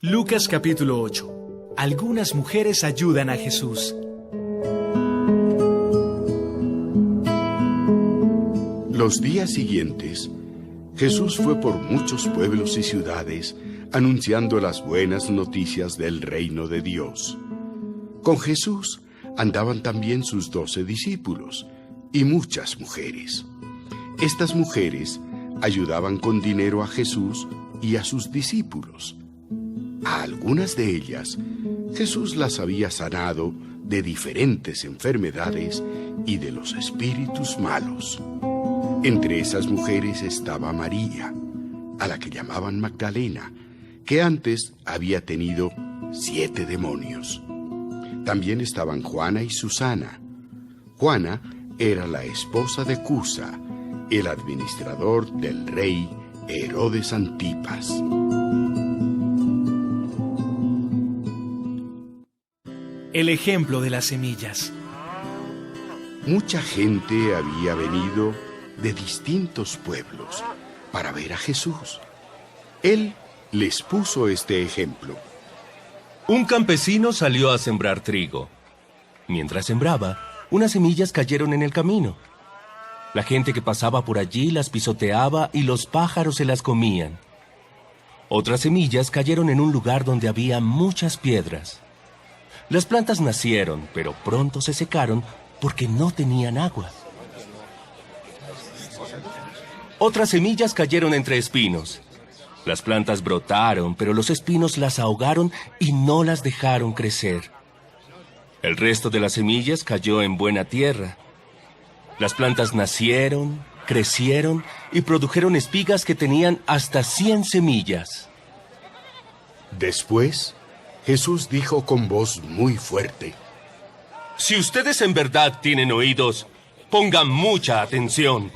Lucas capítulo 8. Algunas mujeres ayudan a Jesús. Los días siguientes, Jesús fue por muchos pueblos y ciudades anunciando las buenas noticias del reino de Dios. Con Jesús andaban también sus 12 discípulos y muchas mujeres. Estas mujeres ayudaban con dinero a Jesús y a sus discípulos. A algunas de ellas, Jesús las había sanado de diferentes enfermedades y de los espíritus malos. Entre esas mujeres estaba María, a la que llamaban Magdalena, que antes había tenido 7 demonios. También estaban Juana y Susana. Juana era la esposa de Cusa, el administrador del rey Herodes Antipas. El ejemplo de las semillas. Mucha gente había venido de distintos pueblos para ver a Jesús. Él les puso este ejemplo. Un campesino salió a sembrar trigo. Mientras sembraba, unas semillas cayeron en el camino. La gente que pasaba por allí las pisoteaba y los pájaros se las comían. Otras semillas cayeron en un lugar donde había muchas piedras. Las plantas nacieron, pero pronto se secaron porque no tenían agua. Otras semillas cayeron entre espinos. Las plantas brotaron, pero los espinos las ahogaron y no las dejaron crecer. El resto de las semillas cayó en buena tierra. Las plantas nacieron, crecieron y produjeron espigas que tenían hasta 100 semillas. Después, Jesús dijo con voz muy fuerte: Si ustedes en verdad tienen oídos, pongan mucha atención.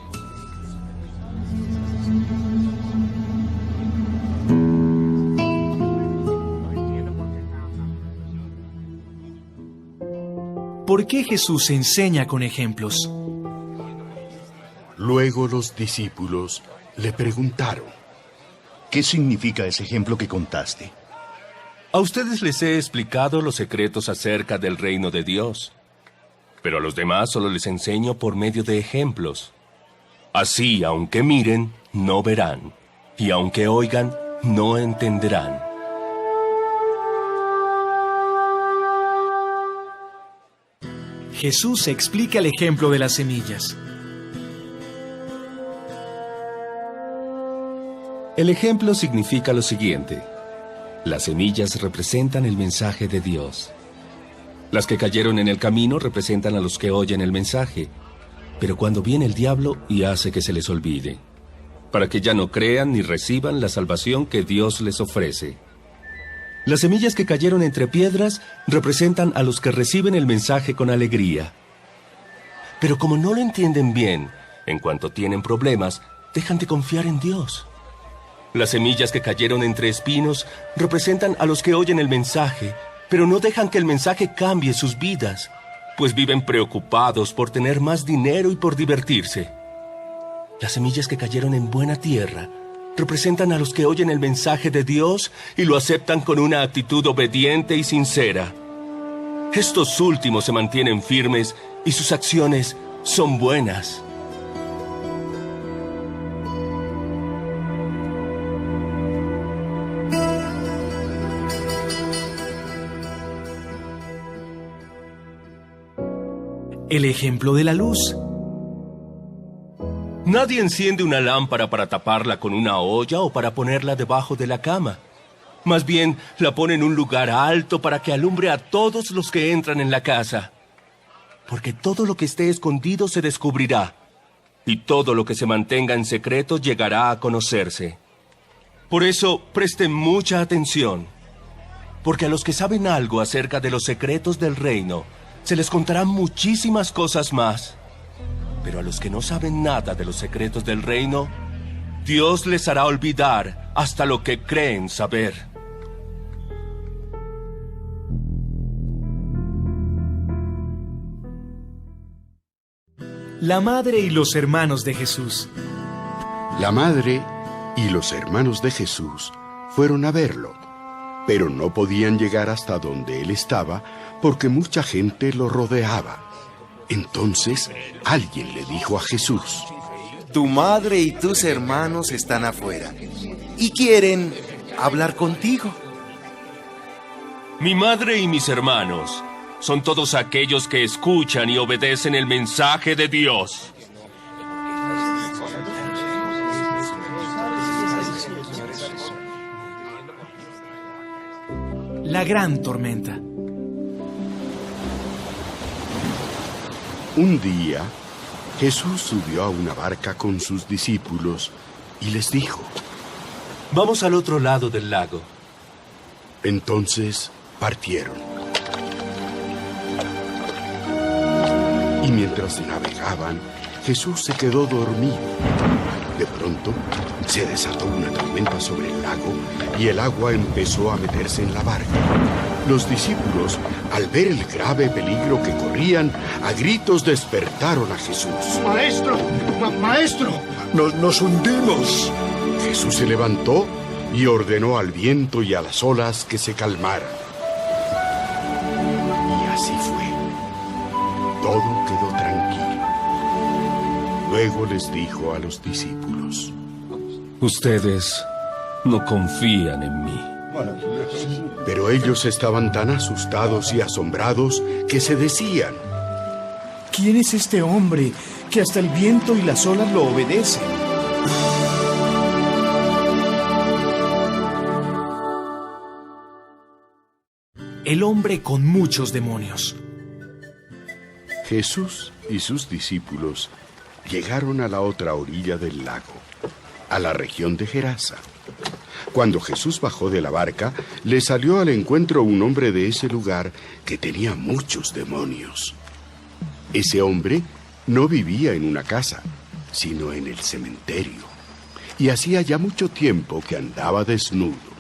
¿Por qué Jesús enseña con ejemplos? Luego los discípulos le preguntaron: ¿Qué significa ese ejemplo que contaste? A ustedes les he explicado los secretos acerca del reino de Dios, pero a los demás solo les enseño por medio de ejemplos. Así, aunque miren, no verán, y aunque oigan, no entenderán. Jesús explica el ejemplo de las semillas. El ejemplo significa lo siguiente. Las semillas representan el mensaje de Dios. Las que cayeron en el camino representan a los que oyen el mensaje, pero cuando viene el diablo y hace que se les olvide, para que ya no crean ni reciban la salvación que Dios les ofrece. Las semillas que cayeron entre piedras representan a los que reciben el mensaje con alegría. Pero como no lo entienden bien, en cuanto tienen problemas, dejan de confiar en Dios. Las semillas que cayeron entre espinos representan a los que oyen el mensaje, pero no dejan que el mensaje cambie sus vidas, pues viven preocupados por tener más dinero y por divertirse. Las semillas que cayeron en buena tierra representan a los que oyen el mensaje de Dios y lo aceptan con una actitud obediente y sincera. Estos últimos se mantienen firmes y sus acciones son buenas. El ejemplo de la luz. Nadie enciende una lámpara para taparla con una olla o para ponerla debajo de la cama. Más bien, la pone en un lugar alto para que alumbre a todos los que entran en la casa. Porque todo lo que esté escondido se descubrirá, y todo lo que se mantenga en secreto llegará a conocerse. Por eso, presten mucha atención, porque a los que saben algo acerca de los secretos del reino, se les contarán muchísimas cosas más. Pero a los que no saben nada de los secretos del reino, Dios les hará olvidar hasta lo que creen saber. La madre y los hermanos de Jesús. La madre y los hermanos de Jesús fueron a verlo. pero no podían llegar hasta donde él estaba porque mucha gente lo rodeaba. Entonces alguien le dijo a Jesús: Tu madre y tus hermanos están afuera y quieren hablar contigo. Mi madre y mis hermanos son todos aquellos que escuchan y obedecen el mensaje de Dios. La gran tormenta. Un día, Jesús subió a una barca con sus discípulos y les dijo: Vamos al otro lado del lago. Entonces partieron. Y mientras navegaban, Jesús se quedó dormido. De pronto, se desató una tormenta sobre el lago y el agua empezó a meterse en la barca. Los discípulos, al ver el grave peligro que corrían, a gritos despertaron a Jesús. ¡Maestro! ¡Maestro! ¡Nos hundimos! Jesús se levantó y ordenó al viento y a las olas que se calmaran. Y así fue. Todo quedó tranquilo. Luego les dijo a los discípulos: Ustedes no confían en mí. Pero ellos estaban tan asustados y asombrados que se decían: ¿Quién es este hombre que hasta el viento y las olas lo obedecen? El hombre con muchos demonios. Jesús y sus discípulos llegaron a la otra orilla del lago, a la región de Gerasa. Cuando Jesús bajó de la barca, le salió al encuentro un hombre de ese lugar que tenía muchos demonios. Ese hombre no vivía en una casa, sino en el cementerio, y hacía ya mucho tiempo que andaba desnudo.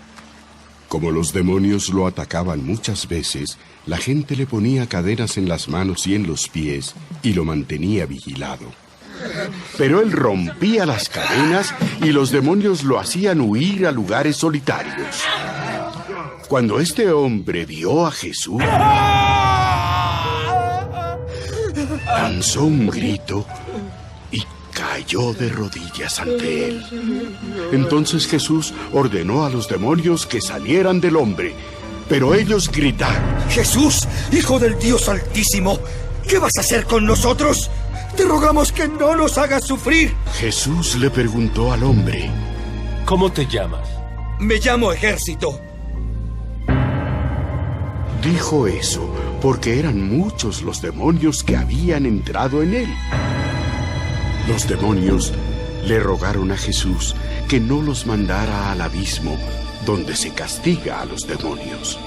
Como los demonios lo atacaban muchas veces, la gente le ponía cadenas en las manos y en los pies y lo mantenía vigilado. Pero él rompía las cadenas y los demonios lo hacían huir a lugares solitarios. Cuando este hombre vio a Jesús, lanzó un grito y cayó de rodillas ante él. Entonces Jesús ordenó a los demonios que salieran del hombre, pero ellos gritaron: Jesús, Hijo del Dios Altísimo, ¿qué vas a hacer con nosotros? Te rogamos que no nos hagas sufrir. Jesús le preguntó al hombre: ¿Cómo te llamas? Me llamo Ejército. Dijo eso porque eran muchos los demonios que habían entrado en él. Los demonios le rogaron a Jesús que no los mandara al abismo, donde se castiga a los demonios.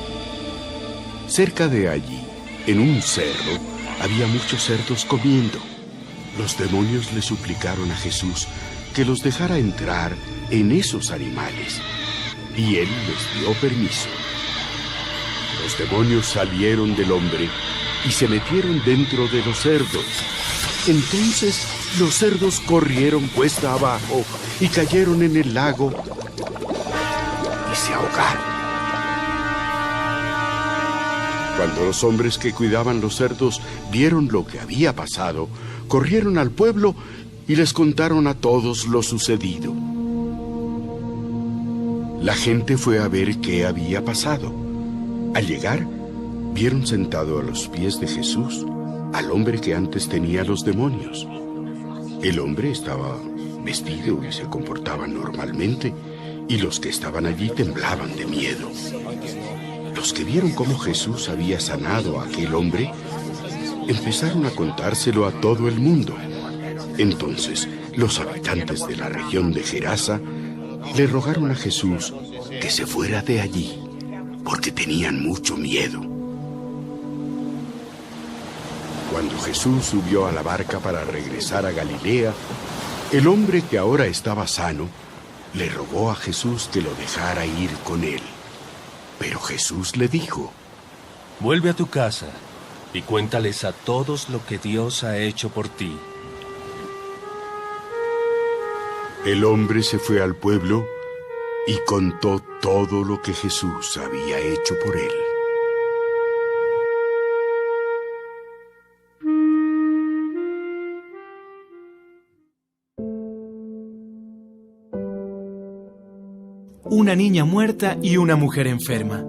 Cerca de allí, en un cerro, había muchos cerdos comiendo. Los demonios le suplicaron a Jesús que los dejara entrar en esos animales, y él les dio permiso. Los demonios salieron del hombre y se metieron dentro de los cerdos. Entonces los cerdos corrieron cuesta abajo y cayeron en el lago y se ahogaron. Cuando los hombres que cuidaban los cerdos vieron lo que había pasado, corrieron al pueblo y les contaron a todos lo sucedido. La gente fue a ver qué había pasado. Al llegar, vieron sentado a los pies de Jesús al hombre que antes tenía los demonios. El hombre estaba vestido y se comportaba normalmente, y los que estaban allí temblaban de miedo. Los que vieron cómo Jesús había sanado a aquel hombre, empezaron a contárselo a todo el mundo. Entonces, los habitantes de la región de Gerasa le rogaron a Jesús que se fuera de allí, porque tenían mucho miedo. Cuando Jesús subió a la barca para regresar a Galilea, el hombre que ahora estaba sano le rogó a Jesús que lo dejara ir con él. Pero Jesús le dijo: Vuelve a tu casa y cuéntales a todos lo que Dios ha hecho por ti. El hombre se fue al pueblo y contó todo lo que Jesús había hecho por él. Una niña muerta y una mujer enferma.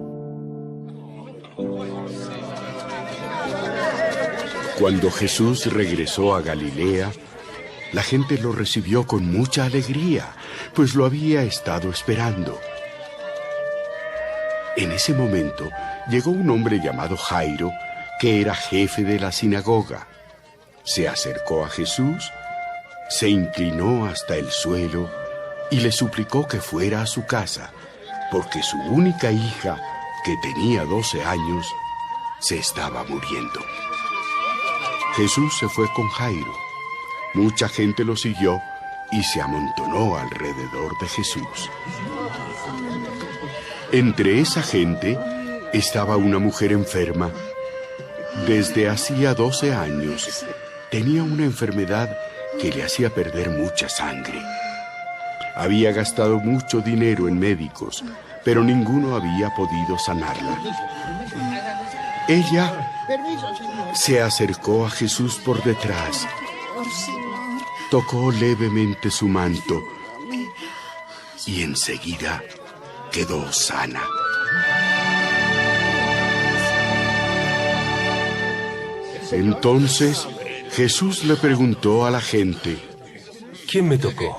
Cuando Jesús regresó a Galilea, la gente lo recibió con mucha alegría, pues lo había estado esperando. En ese momento llegó un hombre llamado Jairo, que era jefe de la sinagoga. Se acercó a Jesús, se inclinó hasta el suelo y le suplicó que fuera a su casa, porque su única hija, que tenía 12 años, se estaba muriendo. Jesús se fue con Jairo. Mucha gente lo siguió y se amontonó alrededor de Jesús. Entre esa gente estaba una mujer enferma. Desde hacía 12 años tenía una enfermedad que le hacía perder mucha sangre. Había gastado mucho dinero en médicos, pero ninguno había podido sanarla. Ella se acercó a Jesús por detrás, tocó levemente su manto y enseguida quedó sana. Entonces Jesús le preguntó a la gente: ¿Quién me tocó?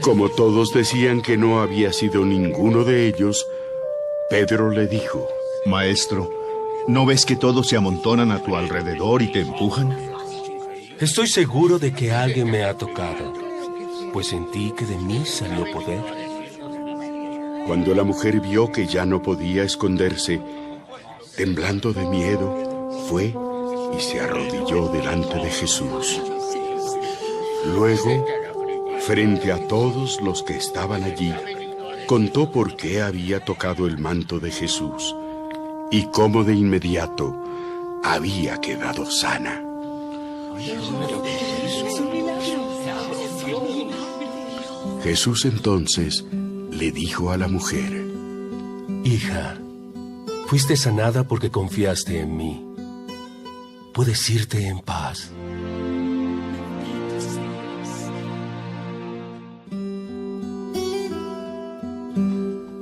Como todos decían que no había sido ninguno de ellos, Pedro le dijo: Maestro, ¿no ves que todos se amontonan a tu alrededor y te empujan? Estoy seguro de que alguien me ha tocado, pues sentí que de mí salió poder. Cuando la mujer vio que ya no podía esconderse, temblando de miedo, fue y se arrodilló delante de Jesús. Luego, frente a todos los que estaban allí, contó por qué había tocado el manto de Jesús y cómo de inmediato había quedado sana. Jesús entonces le dijo a la mujer: Hija, fuiste sanada porque confiaste en mí. Puedes irte en paz.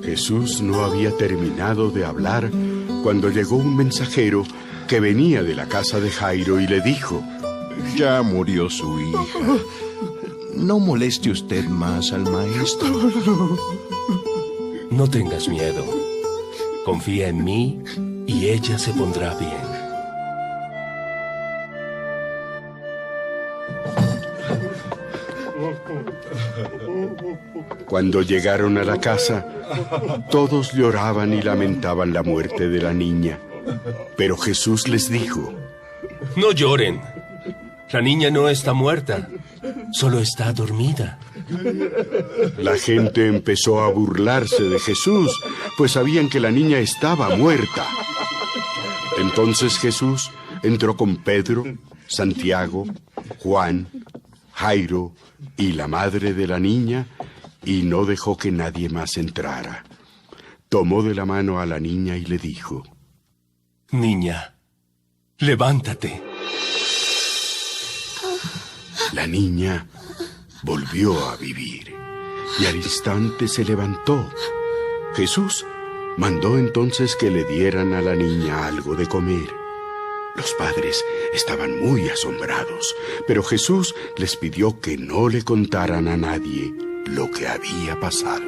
Jesús no había terminado de hablar cuando llegó un mensajero que venía de la casa de Jairo y le dijo: Ya murió su hija. No moleste usted más al maestro. No tengas miedo. Confía en mí y ella se pondrá bien. Cuando llegaron a la casa, todos lloraban y lamentaban la muerte de la niña. Pero Jesús les dijo: No lloren. La niña no está muerta, solo está dormida. La gente empezó a burlarse de Jesús, pues sabían que la niña estaba muerta. Entonces Jesús entró con Pedro, Santiago, Juan, Jairo y la madre de la niña, y no dejó que nadie más entrara. Tomó de la mano a la niña y le dijo: Niña, levántate. La niña volvió a vivir y al instante se levantó. Jesús mandó entonces que le dieran a la niña algo de comer. Los padres estaban muy asombrados, pero Jesús les pidió que no le contaran a nadie lo que había pasado.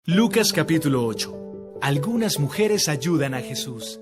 Lucas capítulo 8. Algunas mujeres ayudan a Jesús.